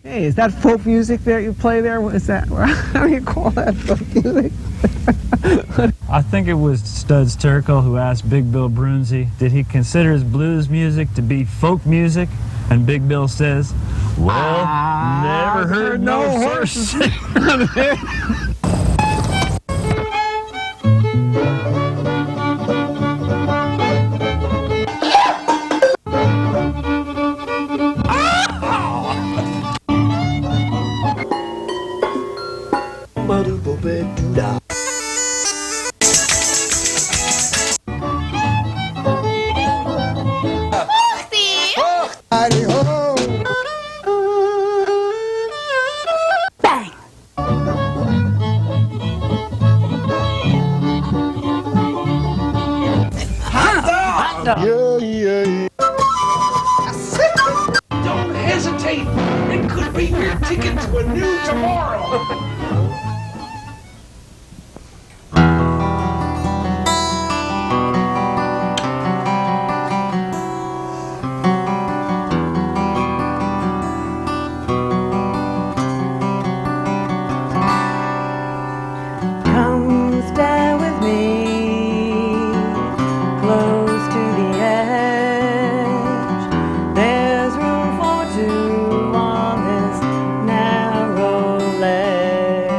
Hey, is that folk music that you play there? What is that? How do you call that folk music? I think it was Studs Terkel who asked Big Bill Brunzi, did he consider his blues music to be folk music? And Big Bill says, well, never heard no horse. Don't hesitate. It could be your ticket to a new tomorrow. Come stay with me, close to the edge. There's room for two on this narrow ledge.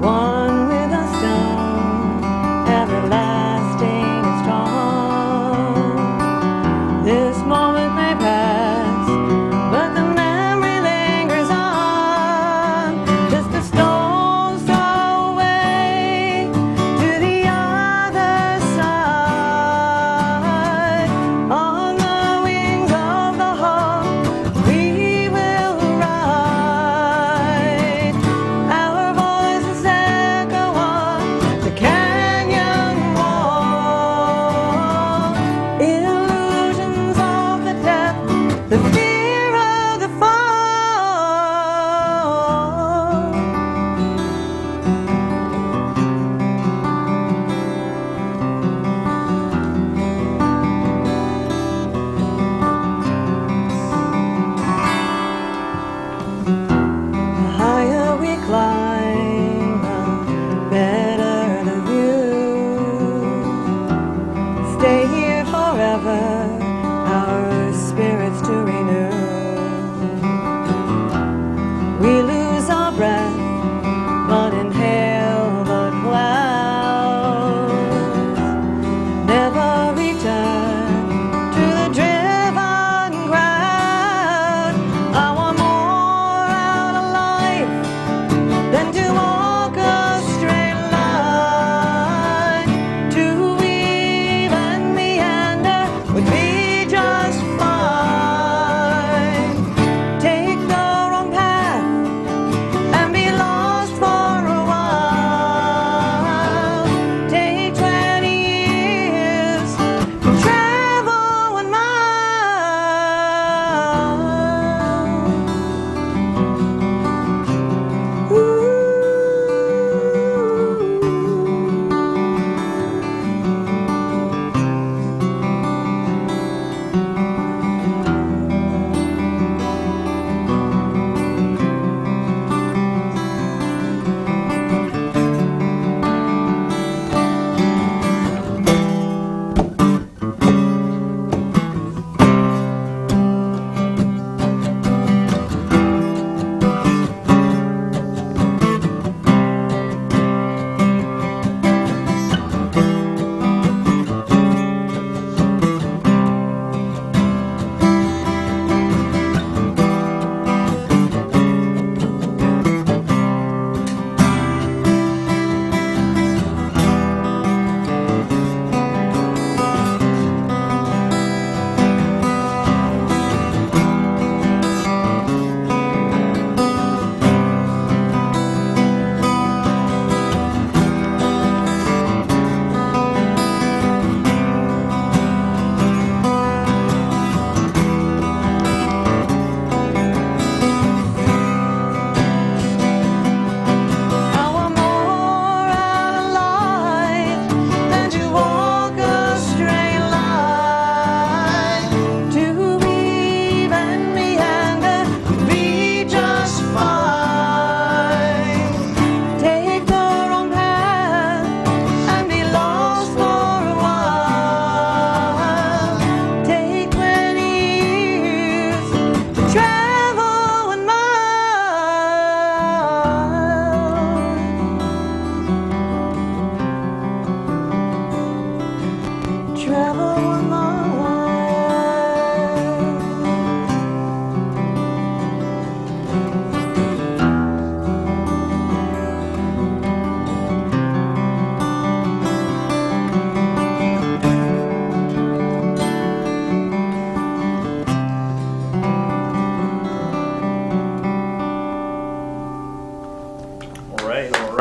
One with a stone, everlasting and strong. This moment may pass, but the memory lingers on. Just a stone's throw away to the other side. On the wings of the hawk, we will ride. Our voices echo on the canyon wall. Illusions of the depth, the fear of the fall. The higher we climb, the better the view. Stay here forever, our spirits to renew.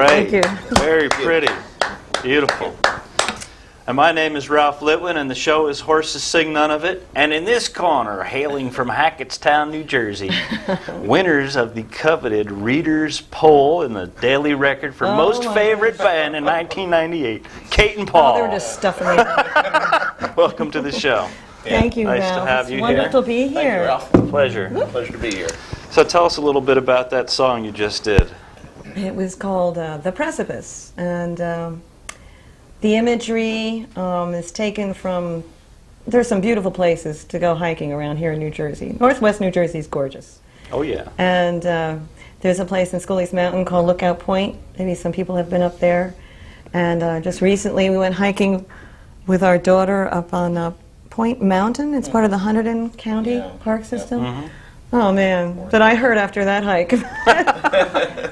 right. Thank you. Very pretty. Beautiful. And my name is Ralph Litwin, and the show is Horses Sing None of It. And in this corner, hailing from Hackettstown, New Jersey, winners of the coveted Reader's Poll in the Daily Record for Most Favorite Band in 1998, Kate and Paul. Oh, they were just stuffing me. Welcome to the show. Thank you, Nice Ralph. to have you It's here. wonderful to be Thank you, here. Ralph. Pleasure. Pleasure to be here. So tell us a little bit about that song you just did. It was called The Precipice, and the imagery is taken from, there's some beautiful places to go hiking around here in New Jersey. Northwest New Jersey is gorgeous. Oh, yeah. And there's a place in Scully's Mountain called Lookout Point. Maybe some people have been up there. And just recently we went hiking with our daughter up on Point Mountain. It's part of the Hunterdon County Park System. Oh man, did I hurt after that hike.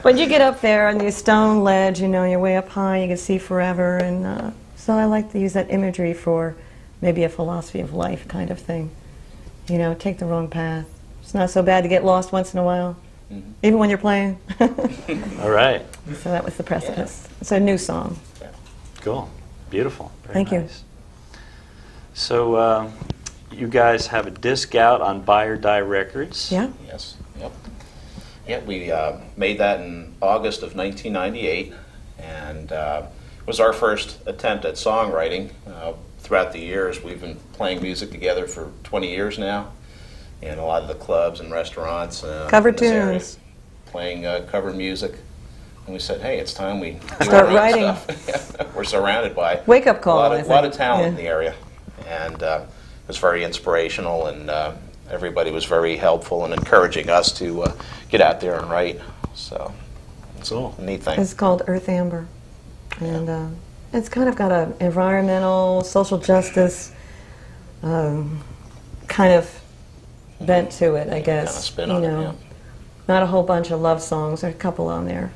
But you get up there on these stone ledge, you know, you're way up high, you can see forever. And so I like to use that imagery for maybe a philosophy of life kind of thing. You know, take the wrong path. It's not so bad to get lost once in a while, even when you're playing. All right. So that was The Precipice. It's a new song. Cool. Beautiful. Very Thank you. nice. So you guys have a disc out on Buy or Die Records. Yeah? Yes. Yep. Yeah, we made that in August of 1998, and it was our first attempt at songwriting. Throughout the years, we've been playing music together for 20 years now, in a lot of the clubs and restaurants. Cover in this area, tunes. playing cover music. And we said, hey, it's time we do Start our own writing. stuff. We're surrounded by Wake up call, a lot I of, think. talent Yeah. in the area, and it was very inspirational, and everybody was very helpful and encouraging us to get out there and write. So it's a neat thing. It's called Earth Amber. And it's kind of got an environmental, social justice kind of bent to it, I guess. Kind of spin on it, yeah. Not a whole bunch of love songs. There's a couple on there.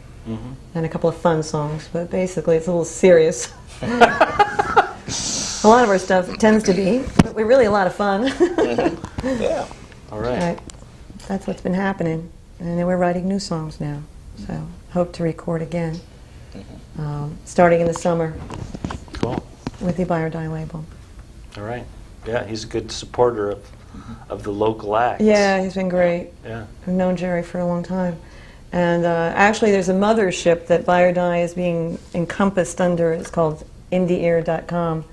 And a couple of fun songs, but basically it's a little serious. A lot of our stuff tends to be, but we're really a lot of fun. Yeah. All right. That's what's been happening. And then we're writing new songs now. So hope to record again, starting in the summer Cool. with the Buy or Die label. All right. Yeah, he's a good supporter of the local acts. Yeah, he's been great. Yeah. I've known Jerry for a long time. And actually there's a mothership that Buy or Die is being encompassed under. It's called indieear.com.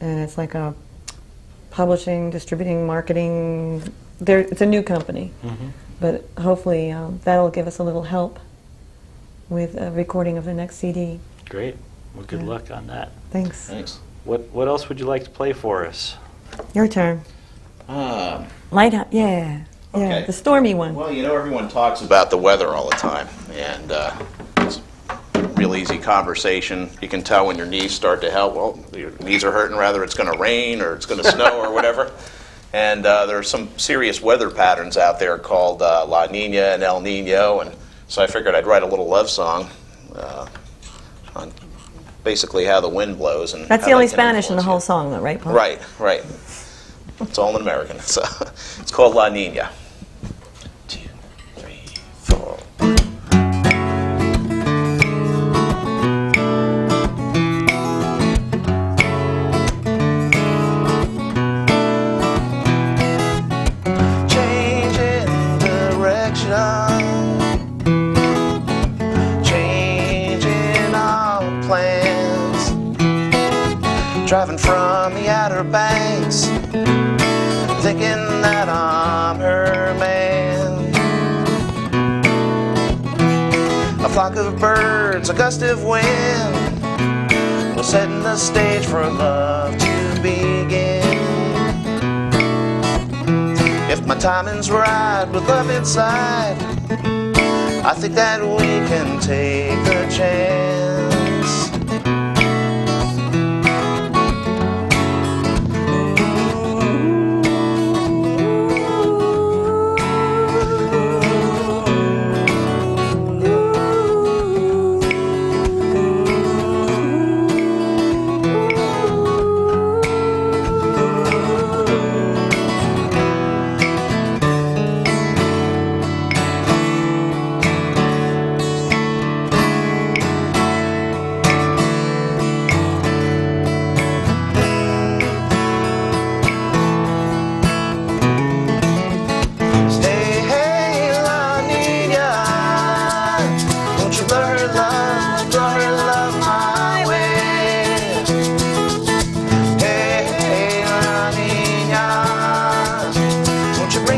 And it's like a publishing, distributing, marketing. It's a new company. But hopefully that'll give us a little help with recording of the next CD. Great. Well, good luck on that. Thanks. Thanks. What else would you like to play for us? Your turn. Lighthouse. Yeah. Yeah, Okay. the stormy one. Well, you know, everyone talks about the weather all the time, and it's a real easy conversation. You can tell when your knees start to help. Well, your knees are hurting, rather it's going to rain or it's going to snow or whatever. And there are some serious weather patterns out there called La Nina and El Nino, and so I figured I'd write a little love song on basically how the wind blows. And That's how the only that can Spanish in the whole influence song, though, right, Paul? you. Right. It's all in American. So it's called La Nina. 2, 3, 4. Changing direction, changing our plans, driving from the Outer Banks, thinking that I'm her man. A flock of birds, a gust of wind, was setting the stage for love to begin. If my timing's right with love inside, I think that we can take a chance.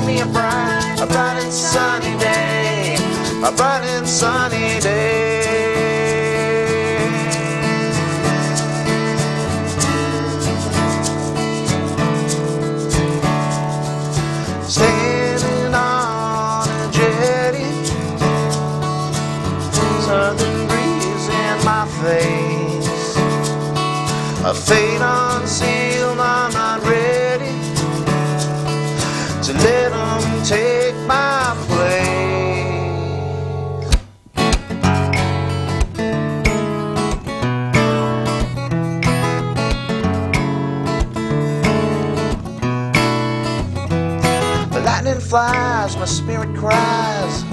bring me a bright and sunny day, a bright and sunny day. Standing on a jetty, southern breeze in my face, a fate unsealed, I'm not ready to let them take my place. The lightning flies, my spirit cries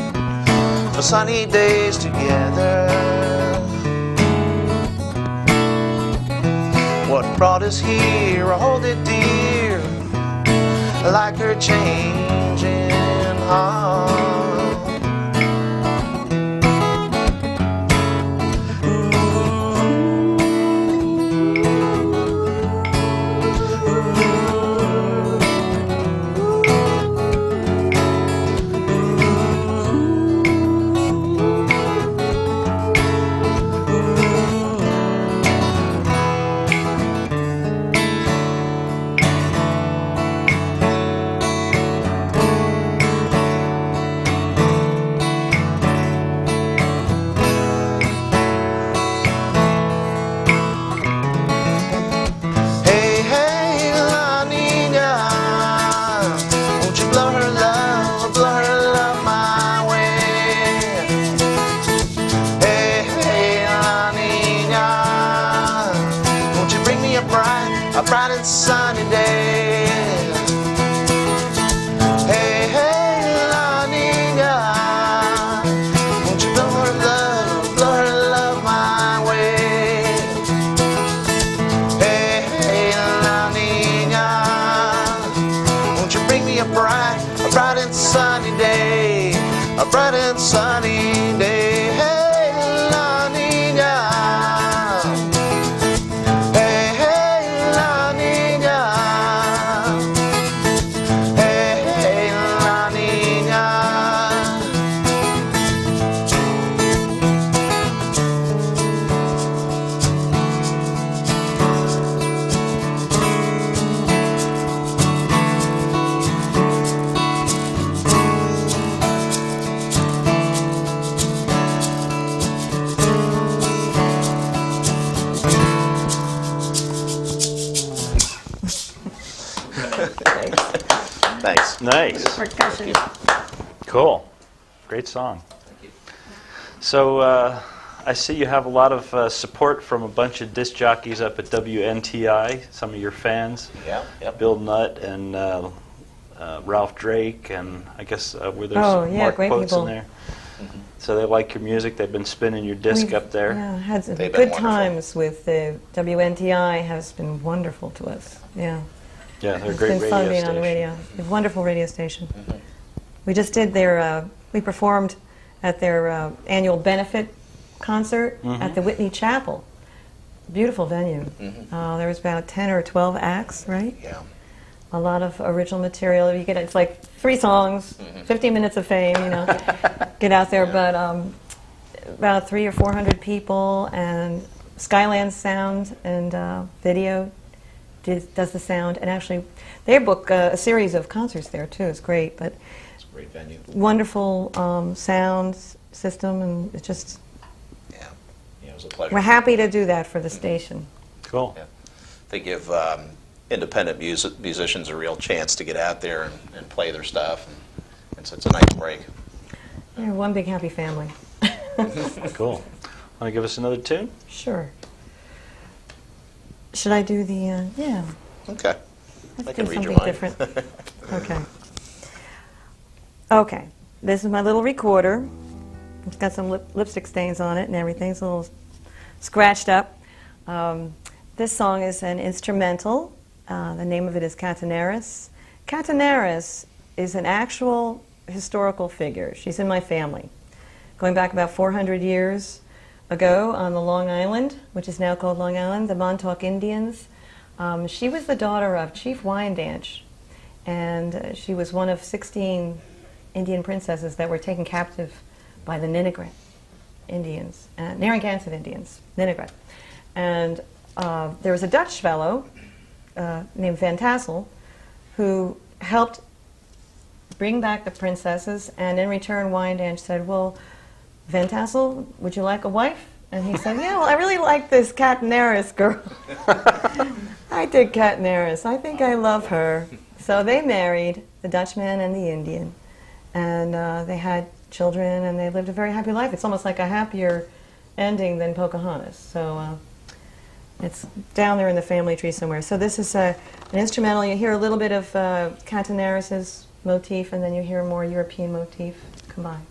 for sunny days together. What brought us here, I hold it dear, like her changing heart. A bright and sunny day. Hey, hey, La Nina, won't you blow her love my way? Hey, hey, La Nina, won't you bring me a bright and sunny day, a bright and sunny day. Hey, La Nina. Thanks. Nice. Percussion. Cool. Great song. Thank you. So I see you have a lot of support from a bunch of disc jockeys up at WNTI, some of your fans. Yeah, yep. Bill Nutt and Ralph Drake, and I guess were there Oh, some yeah, Mark great quotes people. in there? So they like your music. They've been spinning your disc We've- up there. Yeah, had some They've good been wonderful. times with the WNTI. Has been wonderful to us. Yeah. Yeah, they're a It's great been radio fun being station. on the radio. A wonderful radio station. We just did their, we performed at their annual benefit concert at the Whitney Chapel. Beautiful venue. There was about 10 or 12 acts, right? Yeah. A lot of original material. You get it's like 3 songs, 15 minutes of fame, you know. Get out there, but about 300 or 400 people, and Skyland Sound and Video does the sound, and actually they book a series of concerts there too. It's great, but It's a great venue. wonderful sound system, and it's just Yeah. Yeah, it was a pleasure. we're happy to do that for the station. Cool. Yeah. They give independent musicians a real chance to get out there and play their stuff. And so it's a nice break. We're one big happy family. Cool. Want to give us another tune? Sure. Should I do the, yeah, Okay. let's I do can read your something mind. different. Okay. Okay, this is my little recorder. It's got some lipstick stains on it and everything. It's a little scratched up. This song is an instrumental. The name of it is Catenaris. Catenaris is an actual historical figure. She's in my family. Going back about 400 years ago on the Long Island, which is now called Long Island, the Montauk Indians. She was the daughter of Chief Wyandanch, and she was one of 16 Indian princesses that were taken captive by the Ninigret Indians, Narragansett Indians, Ninigret. And there was a Dutch fellow named Van Tassel who helped bring back the princesses, and in return Wyandanch said, well, Van Tassel, would you like a wife? And he said, yeah, well, I really like this Catanarus girl. I dig Catanarus. I think I love her. So they married, the Dutchman and the Indian, and they had children, and they lived a very happy life. It's almost like a happier ending than Pocahontas. So it's down there in the family tree somewhere. So this is an instrumental. You hear a little bit of Catanarus's motif, and then you hear more European motif combined.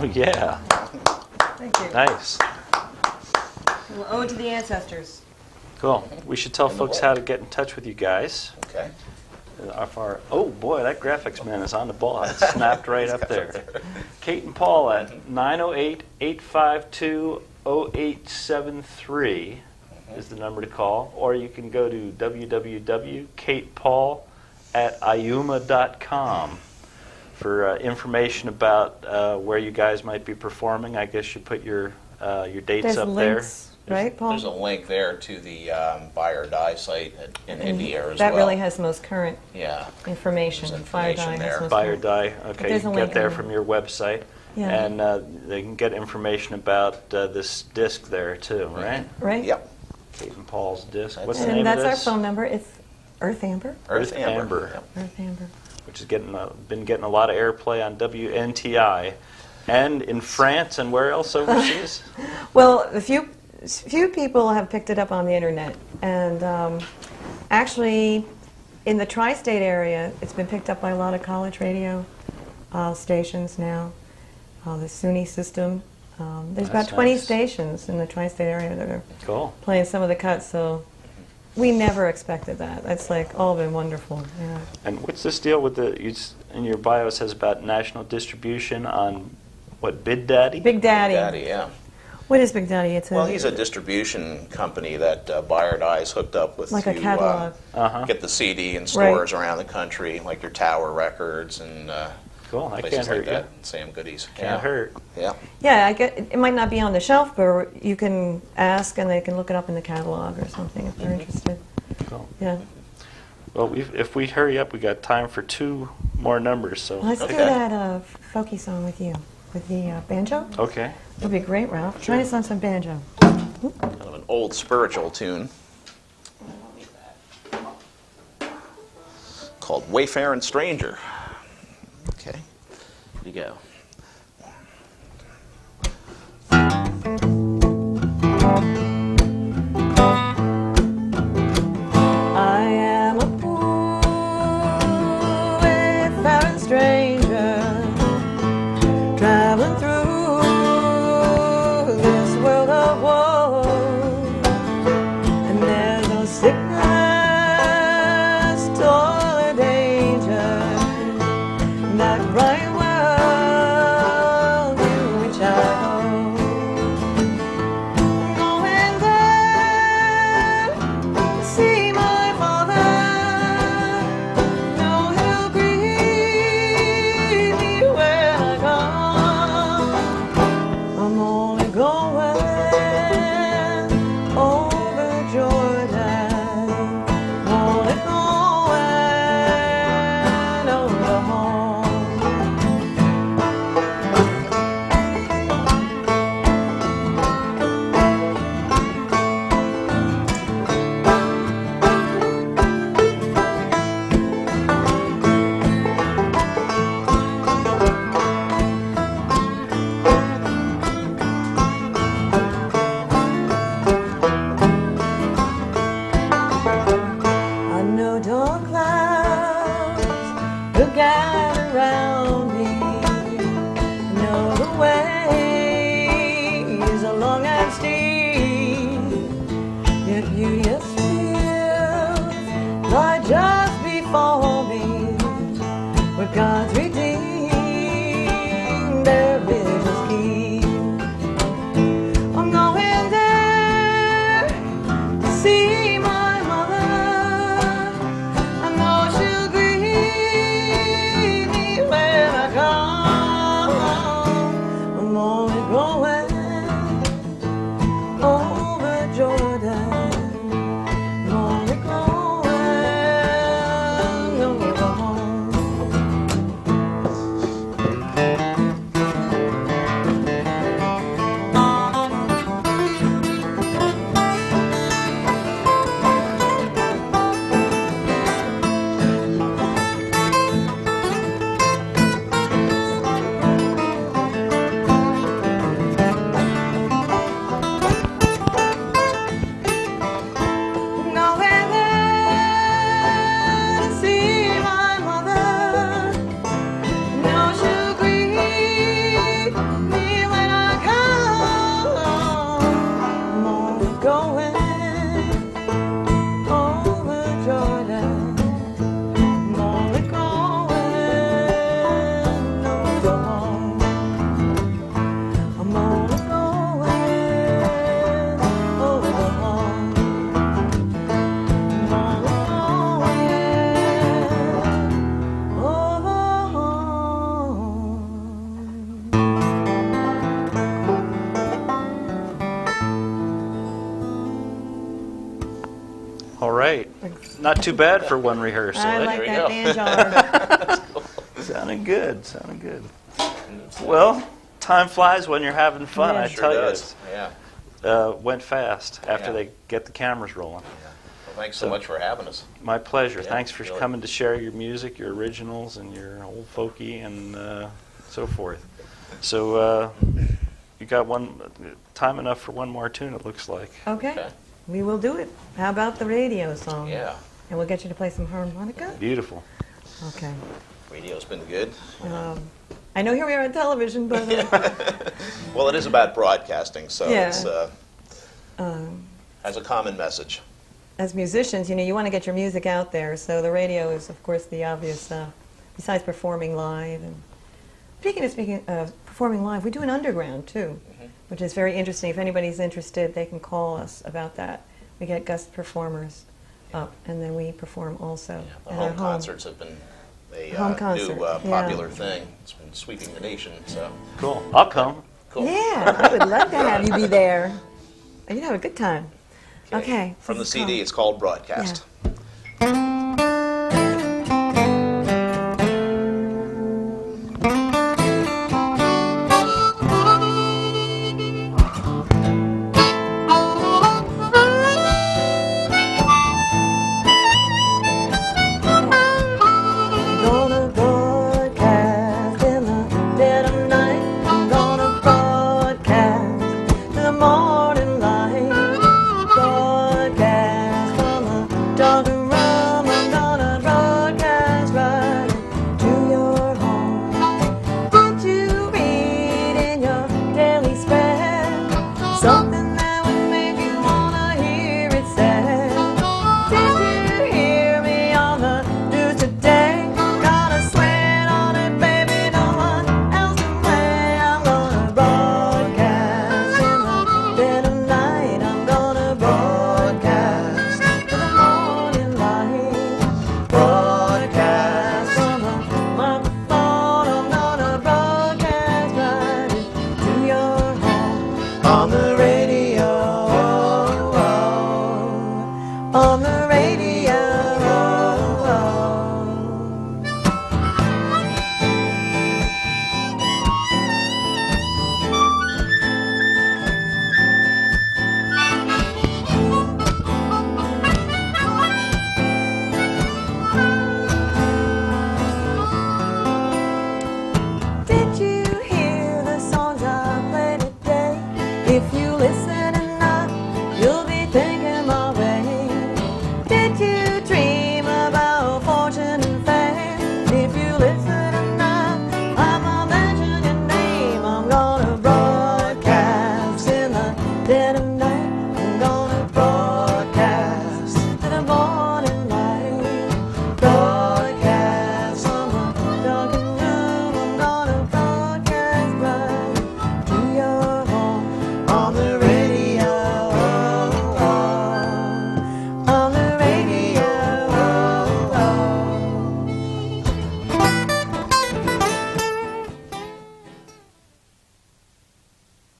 Oh, yeah. Thank you. Nice. A little ode to the ancestors. Cool. We should tell folks how to get in touch with you guys. Okay. Oh boy, that graphics man is on the ball. It snapped right up there. Kate and Paul at 908-852-0873 is the number to call. Or you can go to www.katepaul@iuma.com for information about where you guys might be performing. I guess you put your dates There's up links, right, Paul? There's a link there to the Buy or Die site in India as That well. really has the most current Yeah. information. There's Fire information Die there. has most Buy or current. Die. Okay, there's you a can link get there on from your website. Yeah. And they can get information about this disc there too, right? Right? Yep. Kate and Paul's disc. What's the And name that's of our this? phone number. It's Earth Amber. Earth Amber. Yep. Earth Amber. Which has been getting a lot of airplay on WNTI, and in France, and where else overseas? Well, a few people have picked it up on the internet, and actually, in the tri-state area, it's been picked up by a lot of college radio stations now. The SUNY system. There's about That's 20 nice. stations in the tri-state area that are Cool. playing some of the cuts. So we never expected that. That's like all been wonderful. Yeah. And what's this deal with in your bio it says about national distribution on what, Big Daddy? Big Daddy. Daddy, yeah. What is Big Daddy? It's Well, he's a distribution company that Buy or Die is hooked up with like to a catalog. get the CD in stores around the country, like your Tower Records and Cool, that places can't like hurt that. you. Sam Goodies. Can't hurt. Yeah. Yeah, I get it might not be on the shelf, but you can ask and they can look it up in the catalog or something if they're interested. Cool. Yeah. Well, if we hurry up, we got time for 2 more numbers. So Let's do Okay. that folky song with you, with the banjo. okay. That'd be great, Ralph. Join us on some banjo. Kind of an old spiritual tune called Wayfaring Stranger. Okay. Here you go. no dark clouds will gather round me. No, the way is long and steep, yet beauty still lie just before me. Where God's redeemed their visions keep. I'm going there to see my mother. I know she'll greet me when I come. I'm only going over Jordan. I'm only going over home. Nowhere there to see my mother. No, she'll greet me when I come. I'm only going over Jordan. I'm only going over home. I'm only going over home. All right. Not too bad for one rehearsal. I eh? like There you that go. banjo. Sounding good. Sounding good. Well, time flies when you're having fun. Yeah. I Sure tell does. you, Yeah. went fast after Yeah. they get the cameras rolling. Well, thanks so much for having us. My pleasure. Yeah, Thanks for really. coming to share your music, your originals, and your old folky and so forth. So you got time enough for one more tune, it looks like. Okay, Okay. we will do it. How about the radio song? Yeah. And we'll get you to play some harmonica? Beautiful. Okay. Radio's been good. I know here we are on television, but Well, it is about broadcasting, so Yeah. it's has a common message. as musicians, you want to get your music out there. So the radio is, of course, the obvious, besides performing live. And speaking of performing live, we do an underground, too, which is very interesting. If anybody's interested, they can call us about that. We get guest performers up, and then we perform also The at our home concerts have been a Home concert, new yeah. popular thing. It's been sweeping the nation. So Cool. I'll come. cool. Yeah, I would love to have you be there. You'd have a good time. Okay. From the this is CD, it's called Broadcast. called-